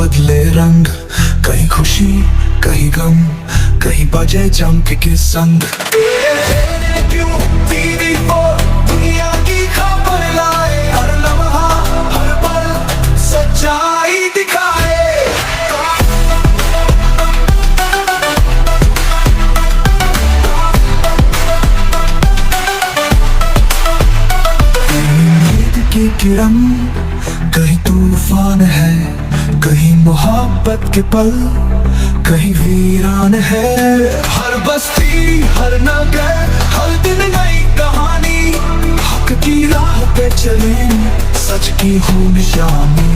बदले रंग, कहीं खुशी कहीं गम, कहीं बजे जंग के संग। N.a.q टीवी पर दुनिया की खबर लाए, हर लम्हा हर पल सच्चाई दिखाए। की किरण कहीं तूफान है, कहीं मोहब्बत के पल, कहीं वीरान है। हर बस्ती हर नगर हर दिन नई कहानी, हक की राह पे चले सच की हो निशानी।